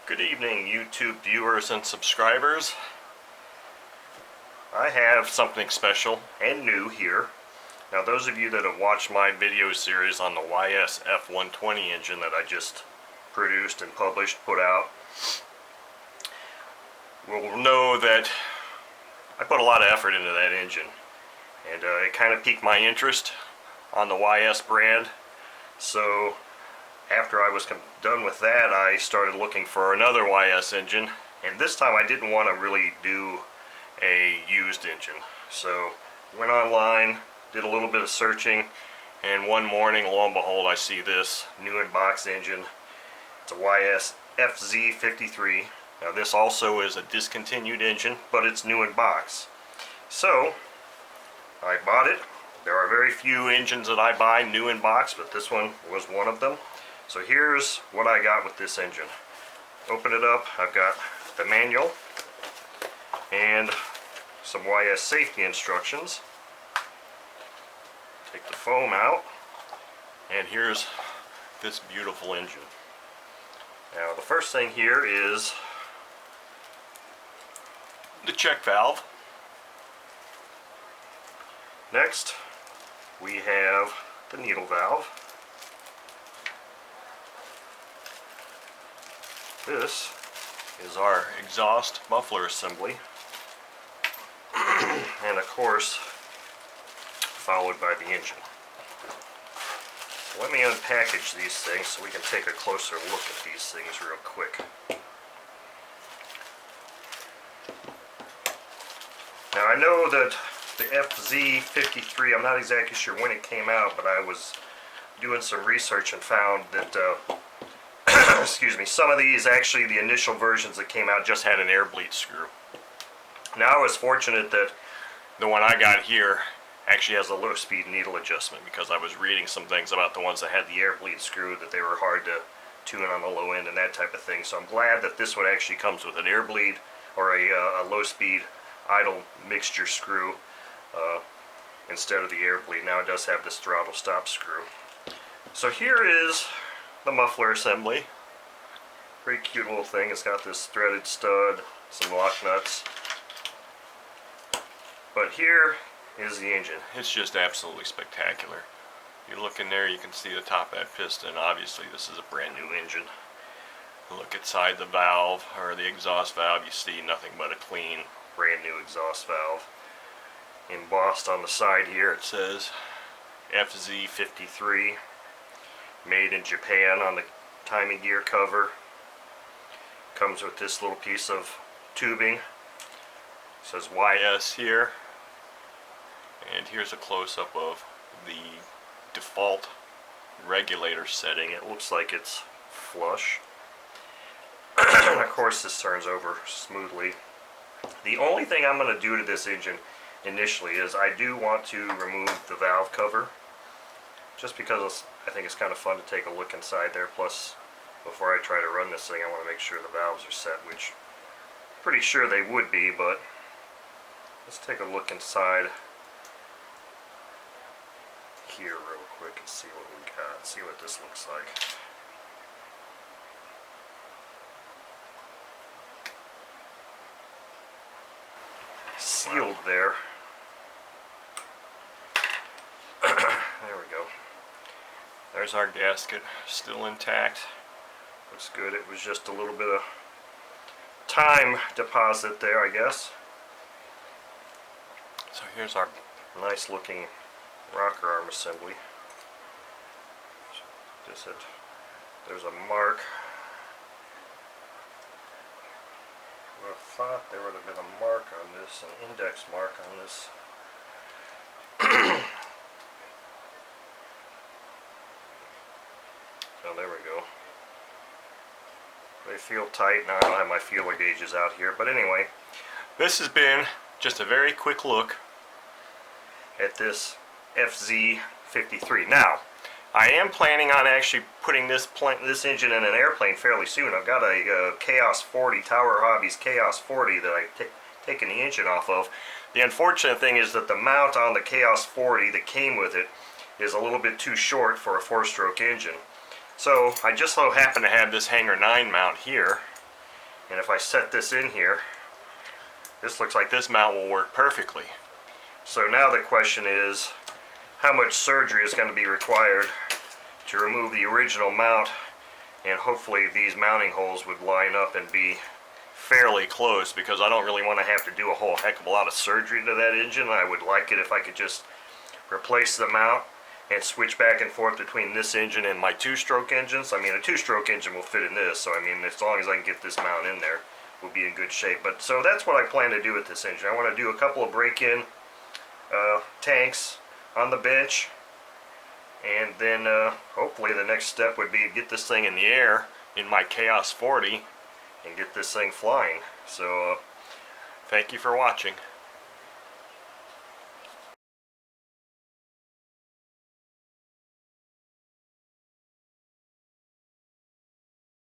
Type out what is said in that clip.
Good evening, YouTube viewers and subscribers. I have something special and new here. Now, those of you that have watched my video series on the FZ53 engine that I just produced and put out, will know that I put a lot of effort into that engine. And it kind of piqued my interest on the YS brand. So after I was done with that, I started looking for another YS engine, and this time I didn't want to really do a used engine. So went online, did a little bit of searching, and one morning, lo and behold, I see this new in box engine. It's a YS FZ53. Now this also is a discontinued engine, but it's new in box. So I bought it. There are very few engines that I buy new in box, but this one was one of them. So here's what I got with this engine. Open it up, I've got the manual and some YS safety instructions. Take the foam out, and here's this beautiful engine. Now the first thing here is the check valve. Next we have the needle valve. This is our exhaust muffler assembly, and of course followed by the engine. So let me unpackage these things so we can take a closer look at these things real quick. Now I know that the FZ53, I'm not exactly sure when it came out, but I was doing some research and found that excuse me, some of these, actually the initial versions that came out, just had an air bleed screw. Now I was fortunate that the one I got here actually has a low speed needle adjustment, because I was reading some things about the ones that had the air bleed screw, that they were hard to tune on the low end and that type of thing. So I'm glad that this one actually comes with an air bleed or a low speed idle mixture screw instead of the air bleed. Now it does have this throttle stop screw. So here is the muffler assembly. Pretty cute little thing. It's got this threaded stud, some lock nuts. But here is the engine. It's just absolutely spectacular. You look in there, you can see the top of that piston. Obviously this is a brand new engine. Look inside the valve, or the exhaust valve, you see nothing but a clean, brand new exhaust valve. Embossed on the side here it says FZ53, made in Japan on the timing gear cover. Comes with this little piece of tubing. It says YS here. And here's a close-up of the default regulator setting. It looks like it's flush. And of course this turns over smoothly. The only thing I'm going to do to this engine initially is I do want to remove the valve cover, just because I think it's kind of fun to take a look inside there. Plus, before I try to run this thing, I want to make sure the valves are set, which I'm pretty sure they would be, but let's take a look inside here real quick and see what we got, see what this looks like. Sealed there. There we go. There's our gasket, still intact. Looks good. It was just a little bit of time deposit there, I guess. So here's our nice looking rocker arm assembly. There's a mark. I thought there would have been a mark on this, an index mark on this. Oh, there we go. They feel tight. Now I don't have my feeler gauges out here, but anyway, this has been just a very quick look at this FZ53. Now, I am planning on actually putting this engine in an airplane fairly soon. I've got a Chaos 40, Tower Hobbies Chaos 40 that I've taken the engine off of. The unfortunate thing is that the mount on the Chaos 40 that came with it is a little bit too short for a 4-stroke engine. So I just so happen to have this Hanger 9 mount here, And if I set this in here, this looks like this mount will work perfectly. So now the question is, how much surgery is going to be required to remove the original mount, and hopefully these mounting holes would line up and be fairly close, because I don't really want to have to do a whole heck of a lot of surgery to that engine. I would like it if I could just replace the mount and switch back and forth between this engine and my two-stroke engines. I mean, a two-stroke engine will fit in this, so I mean, as long as I can get this mount in there, we'll be in good shape. But so that's what I plan to do with this engine. I want to do a couple of break-in tanks on the bench, and then hopefully the next step would be to get this thing in the air in my Chaos 40 and get this thing flying. So thank you for watching.